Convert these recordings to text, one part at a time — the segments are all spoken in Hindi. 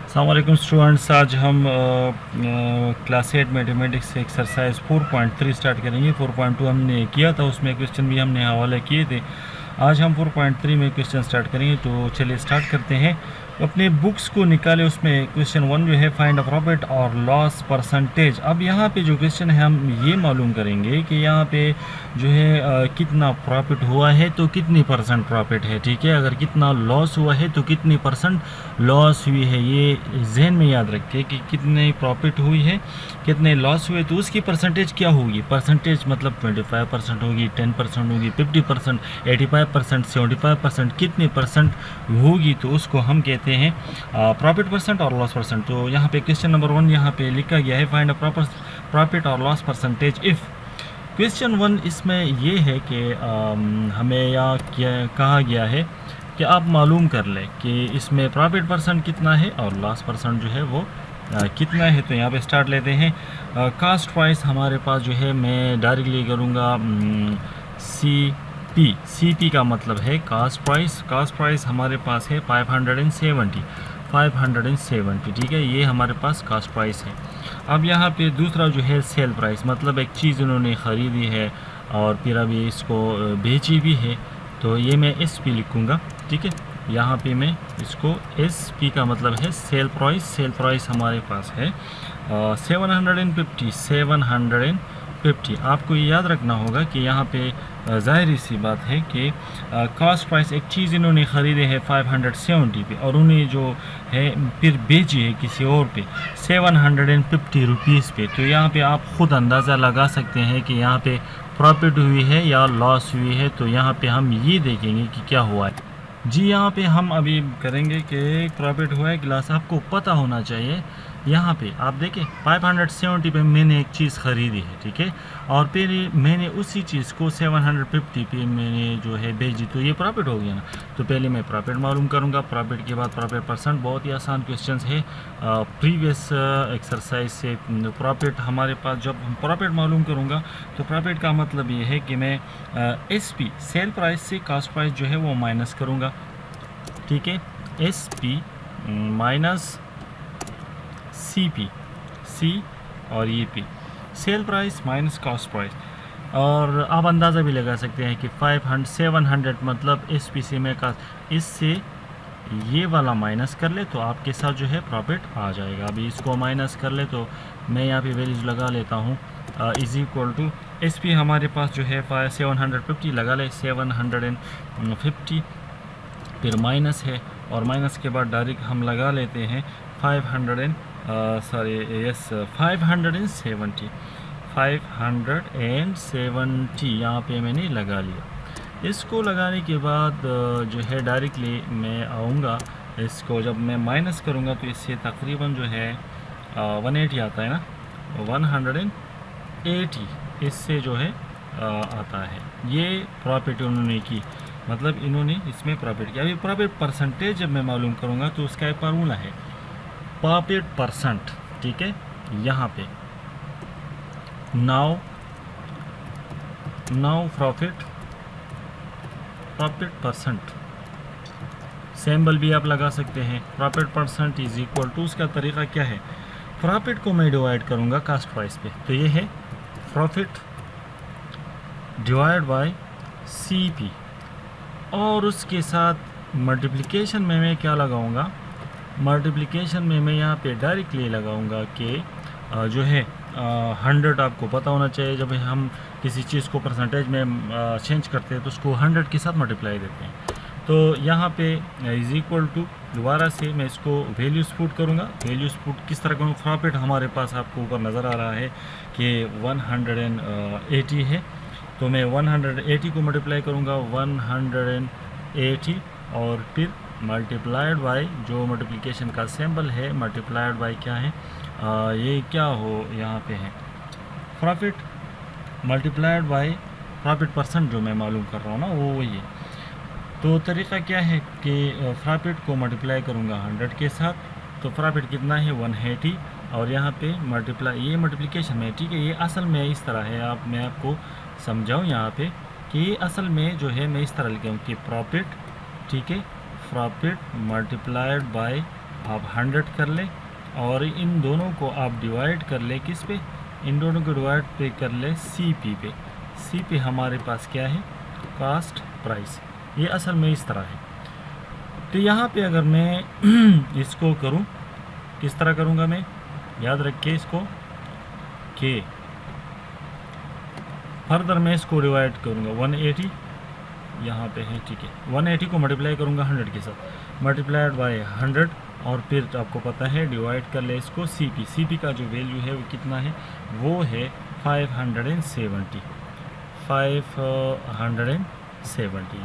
अस्सलामुअलैकुम स्टूडेंट्स, आज हम क्लास 8 मैथमेटिक्स से एक्सरसाइज 4.3 स्टार्ट करेंगे। 4.2 हमने किया था, उसमें क्वेश्चन भी हमने हवाले किए थे। आज हम 4.3 में क्वेश्चन स्टार्ट करेंगे। तो चलिए स्टार्ट करते हैं। तो अपने बुक्स को निकाले, उसमें क्वेश्चन 1 जो है फाइंड अ प्रॉफिट और लॉस परसेंटेज। अब यहाँ पे जो क्वेश्चन है हम ये मालूम करेंगे कि यहाँ पे जो है कितना प्रॉफिट हुआ है तो कितनी परसेंट प्रॉफिट है, ठीक है। अगर कितना लॉस हुआ है तो कितनी परसेंट लॉस हुई है, ये जहन में याद रखें कि कितने प्रॉफिट हुई है कितने लॉस हुए तो उसकी परसेंटेज क्या होगी। परसेंटेज मतलब 25% होगी, 10% होगी, 50%, 85%, 75%, कितने परसेंट होगी तो उसको हम कहते हैं प्रॉफिट परसेंट और लॉस परसेंट। तो यहाँ पे क्वेश्चन नंबर 1 यहाँ पे लिखा गया है फाइंड अ प्रॉफिट और लॉस परसेंटेज इफ़। क्वेश्चन 1 इसमें ये है कि हमें यहाँ क्या कहा गया है कि आप मालूम कर लें कि इसमें प्रॉफिट परसेंट कितना है और लॉस परसेंट जो है वो कितना है। तो यहाँ पे स्टार्ट लेते हैं। कास्ट प्राइस हमारे पास जो है मैं डायरेक्टली करूँगा सी पी का मतलब है कास्ट प्राइस। कास्ट प्राइस हमारे पास है 570, ठीक है। ये हमारे पास कास्ट प्राइस है। अब यहाँ पे दूसरा जो है सेल प्राइस, मतलब एक चीज़ इन्होंने ख़रीदी है और फिर अभी इसको बेची भी है, तो ये मैं एस पी लिखूँगा, ठीक है। यहाँ पे मैं इसको एस पी का मतलब है सेल प्राइस। सेल प्राइस हमारे पास है 750। आपको ये याद रखना होगा कि यहाँ पे ज़ाहिर सी बात है कि कास्ट प्राइस एक चीज़ इन्होंने ख़रीदे है 570 पे और उन्हें जो है फिर बेची है किसी और पे 750 रुपीज़ पे। तो यहाँ पे आप ख़ुद अंदाज़ा लगा सकते हैं कि यहाँ पे प्रॉफिट हुई है या लॉस हुई है। तो यहाँ पे हम ये देखेंगे कि क्या हुआ है जी। यहाँ पे हम अभी करेंगे कि प्रॉफिट हुआ है गिलास, आपको पता होना चाहिए। यहाँ पे आप देखें 570 पे मैंने एक चीज़ ख़रीदी है, ठीक है, और फिर मैंने उसी चीज़ को 750 पे मैंने जो है बेची, तो ये प्रॉफिट हो गया ना। तो पहले मैं प्रॉफिट मालूम करूँगा, प्रॉफिट के बाद प्रॉफिट परसेंट। बहुत ही आसान क्वेश्चन है प्रीवियस एक्सरसाइज से। प्रॉफिट हमारे पास जब हम प्रॉफिट मालूम करूँगा तो प्रॉफिट का मतलब ये है कि मैं एस पी सेल प्राइस से कास्ट प्राइस जो है वो माइनस करूँगा, ठीक है। एस पी माइनस सी और ये P, sale price minus cost price. और आप अंदाज़ा भी लगा सकते हैं कि 700 मतलब एस पी से मैं कास्ट, इससे ये वाला माइनस कर ले तो आपके साथ जो है प्रॉफिट आ जाएगा। अभी इसको माइनस कर ले तो मैं यहाँ पे वैल्यूज लगा लेता हूँ। Is equal to S P हमारे पास जो है 750 लगा ले, 750 फिर माइनस है और माइनस के बाद डायरेक्ट हम लगा लेते हैं 570। यहाँ पे मैंने लगा लिया। इसको लगाने के बाद जो है डायरेक्टली मैं आऊँगा, इसको जब मैं माइनस करूँगा तो इससे तकरीबन जो है 180 आता है ना, 180 इससे जो है आता है। ये प्रॉफिट उन्होंने की, मतलब इन्होंने इसमें प्रॉफिट किया। अभी प्रॉफिट परसेंटेज जब मैं मालूम करूँगा तो उसका एक फार्मूला है प्रॉफिट परसेंट, ठीक है। यहाँ पे नाउ प्रॉफिट परसेंट सिंबल भी आप लगा सकते हैं। Profit percent is equal to, उसका तरीका क्या है, प्रॉफिट को मैं डिवाइड करूँगा कास्ट प्राइस पे, तो ये है profit divide by C P, और उसके साथ मल्टीप्लिकेशन में मैं क्या लगाऊंगा, मल्टीप्लिकेशन में मैं यहाँ पे डायरेक्टली लगाऊंगा कि जो है 100। आपको पता होना चाहिए जब हम किसी चीज़ को परसेंटेज में चेंज करते हैं तो उसको 100 के साथ मल्टीप्लाई देते हैं। तो यहाँ पे इज इक्वल टू, दोबारा से मैं इसको वैल्यूज पुट करूँगा। वैल्यूज पुट किस तरह करूँगा, प्रॉफिट हमारे पास आपको ऊपर नज़र आ रहा है कि 180 है, तो मैं 180 को मल्टीप्लाई करूँगा 180 और फिर मल्टीप्लाइड बाय जो मल्टीप्लिकेशन का सिंबल है, मल्टीप्लाइड बाय क्या है, ये क्या हो यहाँ पे है profit multiplied by profit percent जो मैं मालूम कर रहा हूँ ना वो वही है। तो तरीक़ा क्या है कि प्रॉफिट को मल्टीप्लाई करूँगा 100 के साथ, तो प्रॉफिट कितना है 180, और यहाँ पे मल्टीप्लाई, ये मल्टीप्लिकेशन में, ठीक है। ये असल में इस तरह है, मैं आपको समझाऊँ यहाँ पे कि असल में जो है मैं इस तरह लिखूँ कि प्रॉफिट, ठीक है, प्रॉफिट मल्टीप्लाइड बाय आप 100 कर ले और इन दोनों को आप डिवाइड कर ले किस पे, इन दोनों को डिवाइड पे कर ले CP पे। CP हमारे पास क्या है, कास्ट प्राइस। ये असल में इस तरह है। तो यहाँ पे अगर मैं इसको करूँ, किस तरह करूँगा मैं, याद रखिए इसको के फर्दर मैं इसको डिवाइड करूँगा 180 यहाँ पे है, ठीक है। 180 को मल्टीप्लाई करूँगा 100 के साथ, मल्टीप्लाइड बाय 100 और फिर आपको पता है डिवाइड कर ले इसको CP का जो वैल्यू है वो कितना है, वो है 570।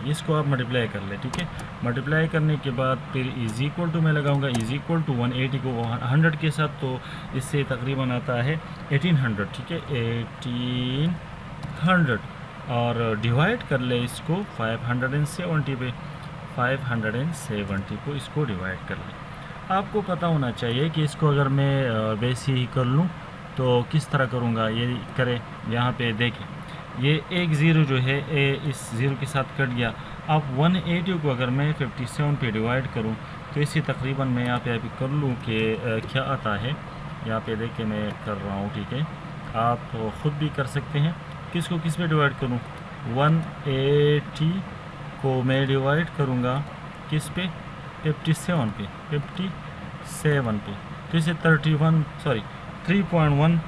इसको आप मल्टीप्लाई कर ले, ठीक है। मल्टीप्लाई करने के बाद फिर इज इक्वल टू मैं लगाऊंगा, इज इक्वल टू 180 को 100 के साथ, तो इससे तकरीबन आता है 1800, ठीक है, 1800 और डिवाइड कर ले इसको 570 पे, 570 को इसको डिवाइड कर ले। आपको पता होना चाहिए कि इसको अगर मैं वैसे ही कर लूँ तो किस तरह करूँगा, ये करें। यहाँ पे देखें, ये एक ज़ीरो जो है इस ज़ीरो के साथ कट गया। अब 180 को अगर मैं 57 पे डिवाइड करूँ तो इसी तकरीबन मैं यहाँ पे अभी कर लूँ कि क्या आता है। यहाँ पे देखिए मैं कर रहा हूँ, ठीक है, आप ख़ुद भी कर सकते हैं। किसको किस पे डिवाइड करूँ, 180 को मैं डिवाइड करूँगा किस पे, 57 पे, 57 पे, तो इसे 3.1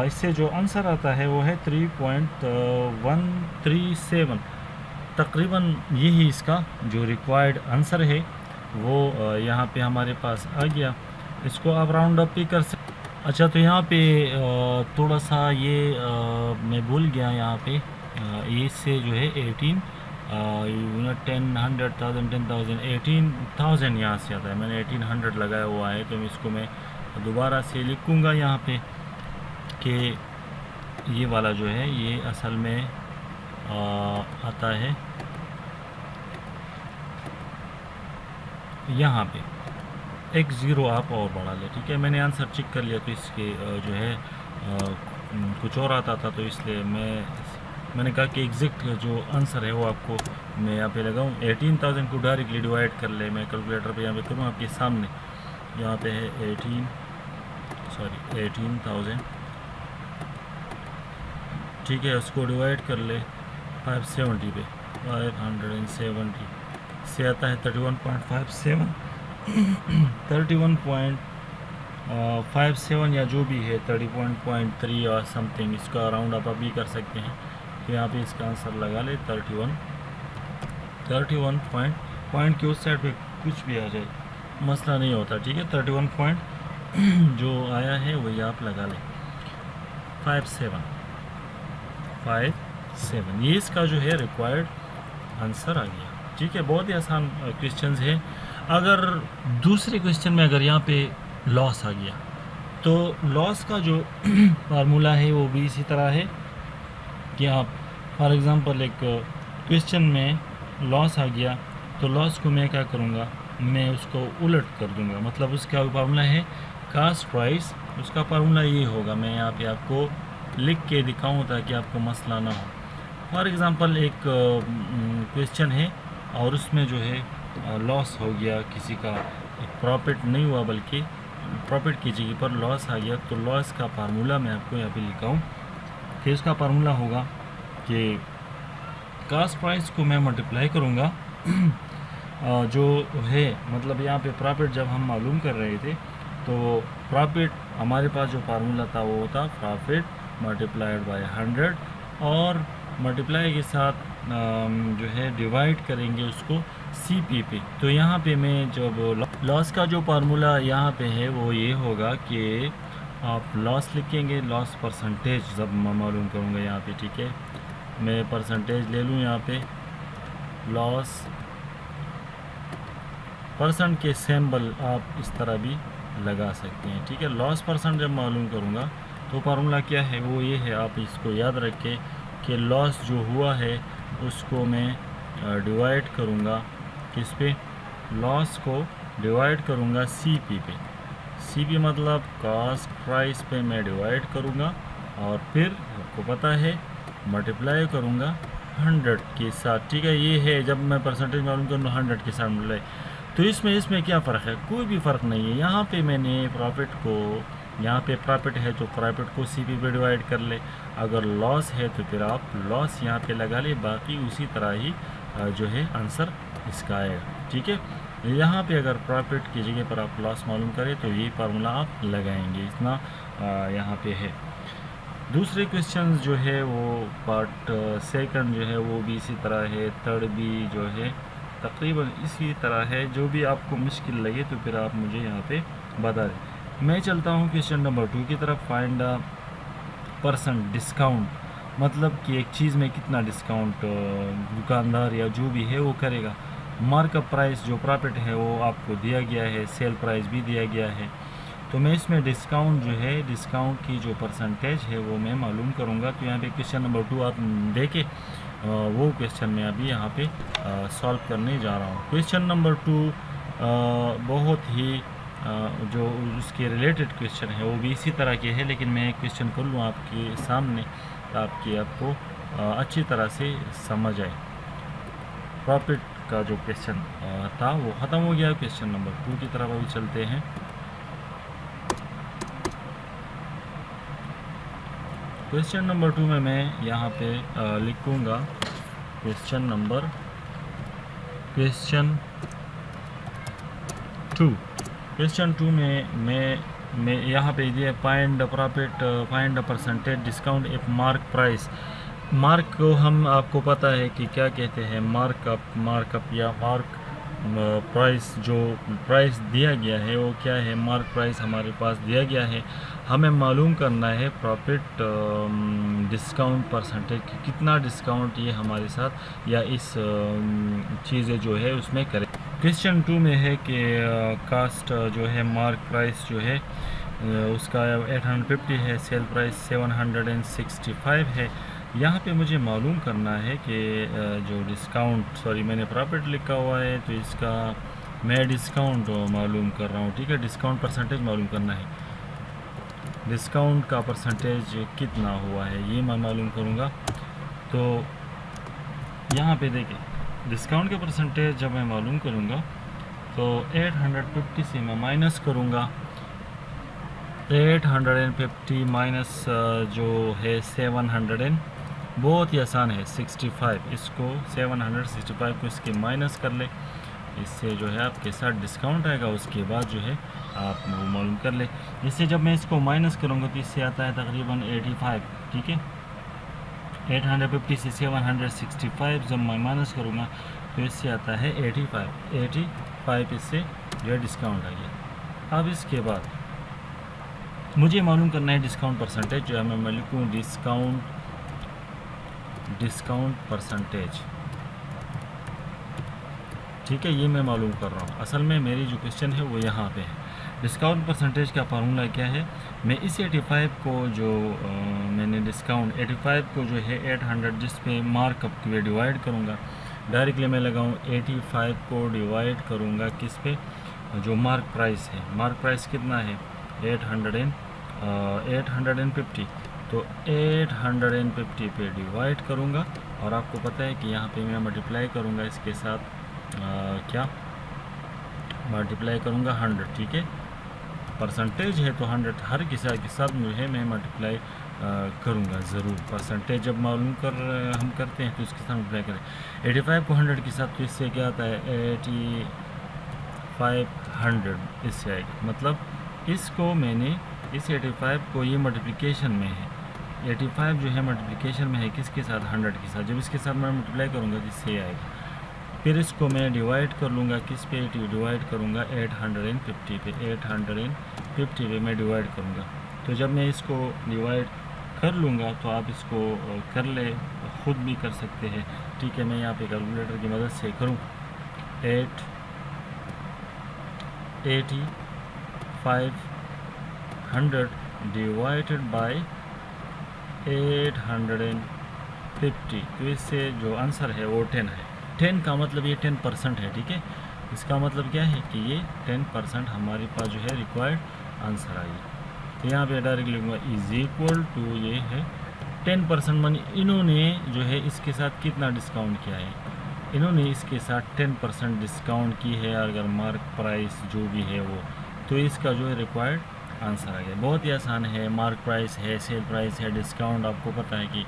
इससे जो आंसर आता है वो है 3.137। तकरीबन यही इसका जो रिक्वायर्ड आंसर है वो यहाँ पे हमारे पास आ गया। इसको आप राउंड अप भी कर सकते। अच्छा, तो यहाँ पे थोड़ा सा ये मैं भूल गया, यहाँ पे इससे जो है 18 यूनिट 10 100,000 10,000 18,000 यहाँ से आता है। मैंने 1800 लगाया हुआ है, तो इसको मैं दोबारा से लिखूँगा यहाँ पे कि ये वाला जो है ये असल में आता है यहाँ पे एक ज़ीरो आप और बढ़ा ले, ठीक है। मैंने आंसर चेक कर लिया तो इसके जो है कुछ और आता था, तो इसलिए मैंने कहा कि एग्जैक्ट जो आंसर है वो आपको मैं यहाँ पे लगाऊँ। 18,000 को डायरेक्टली डिवाइड कर ले, मैं कैलकुलेटर पे यहाँ पे करूँ आपके सामने। यहाँ पे है 18,000, ठीक है, उसको डिवाइड कर ले 570 पे, 570 से आता है 31.57 31.57 या जो भी है 30.3 और समथिंग, इसका राउंड आप भी कर सकते हैं। तो यहाँ पे इसका आंसर लगा ले 31 पॉइंट के उस साइड पे कुछ भी आ जाए मसला नहीं होता, ठीक है। 31 पॉइंट जो आया है वही आप लगा लें 57, ये इसका जो है रिक्वायर्ड आंसर आ गया, ठीक है। बहुत ही आसान क्वेश्चंस है। अगर दूसरे क्वेश्चन में अगर यहाँ पे लॉस आ गया तो लॉस का जो फार्मूला है वो भी इसी तरह है कि आप फॉर एग्ज़ाम्पल एक क्वेश्चन में लॉस आ गया तो लॉस को मैं क्या करूँगा, मैं उसको उलट कर दूँगा। मतलब उसका फार्मूला है कास्ट प्राइस, उसका फार्मूला ये होगा। मैं यहाँ पे आपको लिख के दिखाऊँ ताकि आपको मसला ना हो। फॉर एग्ज़ाम्पल एक क्वेश्चन है और उसमें जो है लॉस हो गया, किसी का प्रॉफिट नहीं हुआ बल्कि प्रॉफिट की जगह पर लॉस आ गया। तो लॉस का फार्मूला मैं आपको यहाँ पे लिखाऊँ कि उसका फार्मूला होगा कि कास्ट प्राइस को मैं मल्टीप्लाई करूँगा जो है, मतलब यहाँ पे प्रॉफिट जब हम मालूम कर रहे थे तो प्रॉफिट हमारे पास जो फार्मूला था वो था प्रॉफिट मल्टीप्लाइड बाय 100 और मल्टीप्लाई के साथ जो है डिवाइड करेंगे उसको CP पे। तो यहाँ पे मैं जब लॉस का जो फार्मूला यहाँ पे है वो ये होगा कि आप लॉस लिखेंगे, लॉस परसेंटेज जब मैं मालूम करूँगा यहाँ पे, ठीक है। मैं परसेंटेज ले लूँ यहाँ पे, लॉस परसेंट के सिंबल आप इस तरह भी लगा सकते हैं, ठीक है। लॉस परसेंट जब मालूम करूँगा तो फार्मूला क्या है वो ये है, आप इसको याद रखें कि लॉस जो हुआ है उसको मैं डिवाइड करूँगा किस पे, लॉस को डिवाइड करूँगा CP पे। CP मतलब कास्ट प्राइस पे मैं डिवाइड करूँगा और फिर आपको पता है मल्टीप्लाई करूँगा 100 के साथ, ठीक है। ये है जब मैं परसेंटेज मालूम करूँ 100 के साथ मल्टीप्लाई। तो इसमें क्या फ़र्क है? कोई भी फ़र्क नहीं है। यहाँ पे मैंने प्रॉफिट को, यहाँ पे प्रॉफिट है तो प्रॉफिट को CP पे डिवाइड कर ले, अगर लॉस है तो फिर आप लॉस यहाँ पे लगा ले, बाकी उसी तरह ही जो है आंसर इसका आएगा। ठीक है, यहाँ पे अगर प्रॉफिट की जगह पर आप लॉस मालूम करें तो ये फार्मूला आप लगाएंगे, इतना यहाँ पे है। दूसरे क्वेश्चन जो है वो पार्ट सेकंड जो है वो भी इसी तरह है, थर्ड भी जो है तकरीबन इसी तरह है। जो भी आपको मुश्किल लगे तो फिर आप मुझे यहाँ पे बता दें। मैं चलता हूँ क्वेश्चन नंबर 2 की तरफ। फाइंड % डिस्काउंट, मतलब कि एक चीज़ में कितना डिस्काउंट दुकानदार या जो भी है वो करेगा। मार्कअप प्राइस जो प्रॉफिट है वो आपको दिया गया है, सेल प्राइस भी दिया गया है। तो मैं इसमें डिस्काउंट जो है, डिस्काउंट की जो परसेंटेज है वो मैं मालूम करूँगा। तो यहाँ पे क्वेश्चन नंबर 2 आप देखें, वो क्वेश्चन मैं अभी यहाँ पे सॉल्व करने जा रहा हूँ। क्वेश्चन नंबर 2 बहुत ही जो उसके रिलेटेड क्वेश्चन है वो भी इसी तरह के है, लेकिन मैं एक क्वेश्चन कर लूँ आपके सामने ताकि आपको अच्छी तरह से समझ आए। प्रॉफिट का जो क्वेश्चन था वो ख़त्म हो गया। क्वेश्चन नंबर 2 की तरफ अभी चलते हैं। क्वेश्चन नंबर 2 में मैं यहाँ पे लिखूँगा क्वेश्चन 2। क्वेश्चन 2 में मैं यहाँ पे दिया find profit, find percentage discount if mark price. Mark को हम आपको पता है कि क्या कहते हैं, मार्कअप या मार्क प्राइस। जो प्राइस दिया गया है वो क्या है, मार्क प्राइस हमारे पास दिया गया है। हमें मालूम करना है प्रॉफिट डिस्काउंट परसेंटेज, कितना डिस्काउंट ये हमारे साथ या इस चीज़ें जो है उसमें करें। क्वेश्चन 2 में है कि कास्ट जो है, मार्क प्राइस जो है उसका 850 है, सेल प्राइस 765 है। यहाँ पे मुझे मालूम करना है कि जो डिस्काउंट, सॉरी मैंने प्रॉफिट लिखा हुआ है तो इसका मैं डिस्काउंट मालूम कर रहा हूँ। ठीक है, डिस्काउंट परसेंटेज मालूम करना है, डिस्काउंट का परसेंटेज कितना हुआ है ये मैं मालूम करूँगा। तो यहाँ पे देखिए, डिस्काउंट के परसेंटेज जब मैं मालूम करूँगा तो 850 से मैं माइनस करूँगा। 850 माइनस जो है 700, बहुत ही आसान है 65, इसको 765 को इसके माइनस कर ले, इससे जो है आपके साथ डिस्काउंट आएगा। उसके बाद जो है आप वो मालूम कर ले। इससे जब मैं इसको माइनस करूँगा तो इससे आता है तकरीबन 85। ठीक है, 850 से 765 जब मैं माइनस करूँगा तो इससे आता है 85 इससे जो है डिस्काउंट आ गया। अब इसके बाद मुझे मालूम करना है डिस्काउंट परसेंटेज, जो है मैं लिखूँ डिस्काउंट परसेंटेज। ठीक है, ये मैं मालूम कर रहा हूँ। असल में मेरी जो क्वेश्चन है वो यहाँ पे है। डिस्काउंट परसेंटेज का फार्मूला क्या है, मैं इस 85 को जो मैंने डिस्काउंट 85 को जो है 800 जिस पे मार्कअप के डिवाइड करूँगा, डायरेक्टली मैं लगाऊँ 85 को डिवाइड करूँगा किस पे, जो मार्क प्राइस है। मार्क प्राइस कितना है 850, तो 850 पे डिवाइड करूँगा और आपको पता है कि यहाँ पे मैं मल्टीप्लाई करूँगा इसके साथ क्या मल्टीप्लाई करूँगा 100। ठीक है, परसेंटेज है तो 100 हर के साथ जो है मैं मल्टीप्लाई करूँगा ज़रूर। परसेंटेज जब मालूम हम करते हैं तो इसके साथ मल्टीप्लाई करें। 85 को 100 के साथ तो इससे क्या आता है 8500 इससे आएगा। मतलब इसको मैंने इस 85 को ये मल्टीप्लिकेशन में है, 85 जो है मल्टीप्लिकेशन में है किसके साथ 100 के साथ। जब इसके साथ मैं मल्टीप्लाई करूँगा तो इससे आएगा। फिर इसको मैं डिवाइड कर लूँगा किस पे, डिवाइड करूँगा 850 पे। 850 पे मैं डिवाइड करूँगा। तो जब मैं इसको डिवाइड कर लूँगा तो आप इसको कर ले, ख़ुद भी कर सकते हैं। ठीक है, मैं यहाँ पे कैलकुलेटर की मदद से करूँ 8500 डिवाइडेड बाय 850, तो इससे जो आंसर है वो 10 है। 10 का मतलब ये 10% है। ठीक है, इसका मतलब क्या है कि ये 10% हमारे पास जो है रिक्वायर्ड आंसर आई। तो यहाँ पे डायरेक्ट लिखूँगा इज इक्वल टू ये है 10%। मानी इन्होंने जो है इसके साथ कितना डिस्काउंट किया है, इन्होंने इसके साथ 10% डिस्काउंट की है, अगर मार्क प्राइस जो भी है वो, तो इसका जो है रिक्वायर्ड आंसर आ गया। बहुत ही आसान है, मार्क प्राइस है, सेल प्राइस है, डिस्काउंट। आपको पता है कि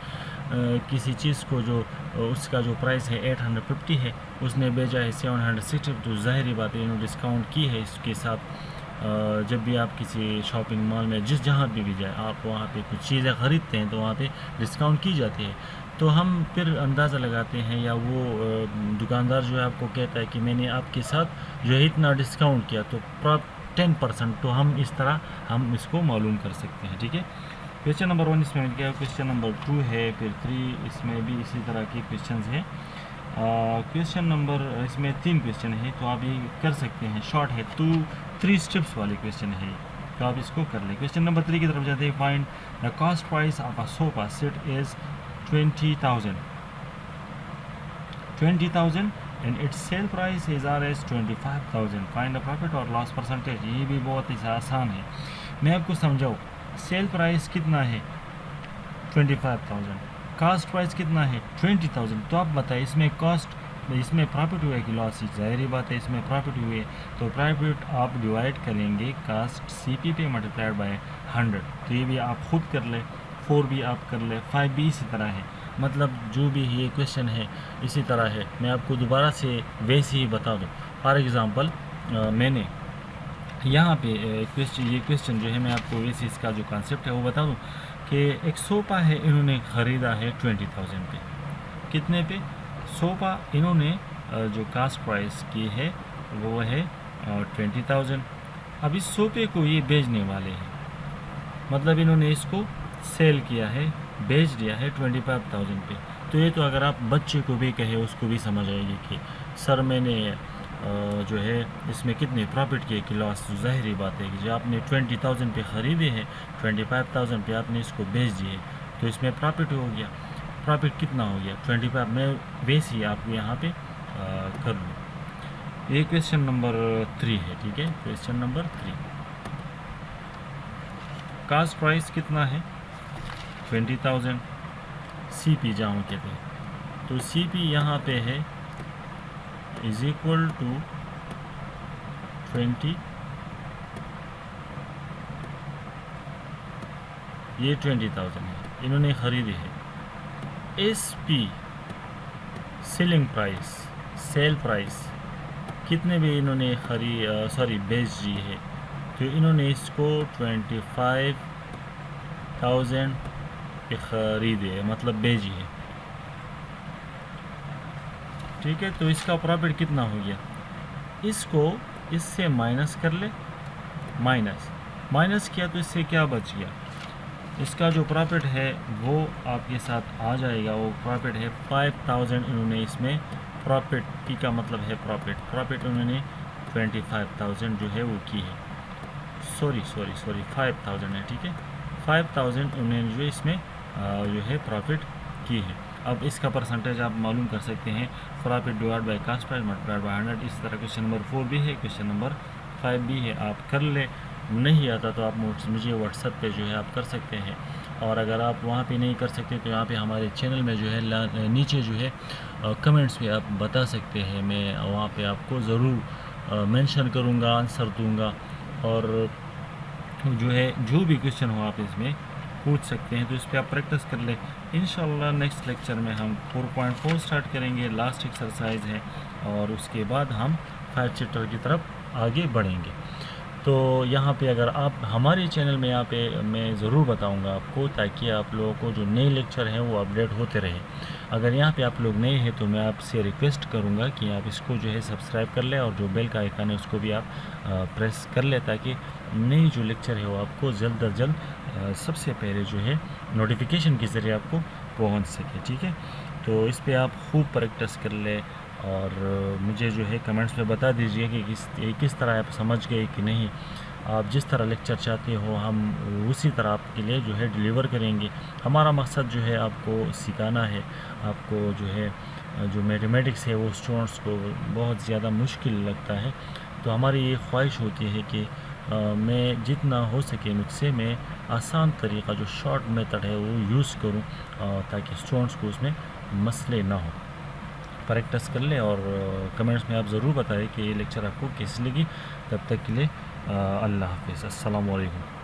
किसी चीज़ को जो उसका जो प्राइस है 850 है, उसने भेजा है 760, तो ज़ाहिर बात है इन्होंने डिस्काउंट की है इसके साथ। जब भी आप किसी शॉपिंग मॉल में जिस जहाँ भी जाए, आप वहाँ पे कुछ चीज़ें ख़रीदते हैं तो वहाँ पे डिस्काउंट की जाती है। तो हम फिर अंदाज़ा लगाते हैं, या वो दुकानदार जो है आपको कहता है कि मैंने आपके साथ जो है इतना डिस्काउंट किया, तो 10%, तो हम इस तरह हम इसको मालूम कर सकते हैं। ठीक है, क्वेश्चन नंबर 1 इसमें मिल गया। क्वेश्चन नंबर 2 है, फिर 3 इसमें भी इसी तरह के क्वेश्चन हैं। क्वेश्चन नंबर इसमें 3 क्वेश्चन है, तो आप ये कर सकते हैं, शॉर्ट है, 3 स्टेप्स वाले क्वेश्चन है, तो आप इसको कर लें। क्वेश्चन नंबर 3 की तरफ जाते हैं। Find the cost price of a sofa set is 20,000 and it's sale price is RS 25,000। Find the profit और लॉस परसेंटेज। ये भी बहुत ही आसान है, मैं आपको समझाऊँ। सेल प्राइस कितना है 25,000, कॉस्ट प्राइस कितना है 20,000, तो आप बताइए इसमें इसमें प्रॉफिट हुआ कि लॉस? ज़ाहिर बात है इसमें प्रॉफिट हुए, तो प्रॉफिट आप डिवाइड करेंगे कास्ट CP पे मल्टीप्लाइड बाय 100। तो ये भी आप खुद कर ले, 4 भी आप कर ले, 5 भी इसी तरह है। मतलब जो भी ये क्वेश्चन है इसी तरह है, मैं आपको दोबारा से वैसे ही बता दूँ। फॉर एग्ज़ाम्पल मैंने यहाँ पे ये क्वेश्चन जो है मैं आपको वैसे इसका जो कॉन्सेप्ट है वो बता दूँ कि एक सोफ़ा है, इन्होंने ख़रीदा है 20,000 पे। कितने पे? सोफ़ा इन्होंने जो कास्ट प्राइस की है वो है 20,000। अब इस सोफ़े को ये बेचने वाले हैं, मतलब इन्होंने इसको सेल किया है, बेच दिया है 25,000 पे। तो ये तो अगर आप बच्चे को भी कहे उसको भी समझ आएगी कि सर मैंने जो है इसमें कितने प्रॉफिट किए कि लॉस। ज़ाहिर बात है कि जो आपने 20,000 पे ख़रीदे हैं, 25,000 पे आपने इसको बेच दिए, तो इसमें प्रॉफिट हो गया। प्रॉफिट कितना हो गया 25। मैं वैसे ही आपको यहाँ पे कर लूँ। ये क्वेश्चन नंबर 3 है। ठीक है, क्वेश्चन नंबर 3, कास्ट प्राइस कितना है 20,000, CP जहाँ कहते हैं, तो CP यहाँ पे है इज इक्वल टू 20, ये 20,000 है, इन्होंने ख़रीदे है। SP selling price, sale price कितने भी इन्होंने बेच दी है, तो इन्होंने इसको 25,000 पे ख़रीदे है, मतलब बेची है। ठीक है, तो इसका प्रॉफिट कितना हो गया? इसको इससे माइनस कर ले, माइनस किया तो इससे क्या बच गया? इसका जो प्रॉफिट है वो आपके साथ आ जाएगा। वो प्रॉफिट है 5,000, इन्होंने इसमें प्रॉफिट, पी का मतलब है प्रॉफिट उन्होंने 25,000 जो है वो की है। सॉरी 5,000 है। ठीक है, 5,000 उन्होंने जो इसमें जो है प्रॉफिट की है। अब इसका परसेंटेज आप मालूम कर सकते हैं, profit divide bye cost price multiplied by 100। इस तरह क्वेश्चन नंबर 4 भी है, क्वेश्चन नंबर 5 भी है, आप कर ले। नहीं आता तो आप मुझे व्हाट्सएप पे जो है आप कर सकते हैं, और अगर आप वहाँ पे नहीं कर सकते तो यहाँ पे हमारे चैनल में जो है नीचे जो है कमेंट्स में आप बता सकते हैं, मैं वहाँ पे आपको ज़रूर मेंशन करूँगा, आंसर दूँगा, और जो है जो भी क्वेश्चन हो आप इसमें पूछ सकते हैं। तो इस पर आप प्रैक्टिस कर ले। इंशाल्लाह नेक्स्ट लेक्चर में हम 4.4 स्टार्ट करेंगे, लास्ट एक्सरसाइज है, और उसके बाद हम 5 चैप्टर की तरफ आगे बढ़ेंगे। तो यहाँ पे अगर आप हमारे चैनल में यहाँ पे मैं ज़रूर बताऊँगा आपको, ताकि आप लोगों को जो नए लेक्चर हैं वो अपडेट होते रहे। अगर यहाँ पे आप लोग नए हैं तो मैं आपसे रिक्वेस्ट करूँगा कि आप इसको जो है सब्सक्राइब कर लें, और जो बेल का आइकन है उसको भी आप प्रेस कर लें, ताकि नई जो लेक्चर है वो आपको जल्द अज जल्द सबसे पहले जो है नोटिफिकेशन के ज़रिए आपको पहुँच सके। ठीक है, तो इस पर आप खूब प्रैक्टिस कर लें, और मुझे जो है कमेंट्स में बता दीजिए कि किस तरह आप समझ गए कि नहीं। आप जिस तरह लेक्चर चाहते हो हम उसी तरह आपके लिए जो है डिलीवर करेंगे। हमारा मकसद जो है आपको सिखाना है। आपको जो है जो मैथमेटिक्स है वो स्टूडेंट्स को बहुत ज़्यादा मुश्किल लगता है, तो हमारी ये ख्वाहिश होती है कि मैं जितना हो सके मुझसे मैं आसान तरीक़ा जो शॉर्ट मेथड है वो यूज़ करूं, ताकि स्टूडेंट्स को उसमें मसले ना हो। प्रैक्टिस कर लें और कमेंट्स में आप ज़रूर बताएं कि ये लेक्चर आपको कैसी लगी। तब तक के लिए अल्लाह हाफिज़, अस्सलाम वालेकुम।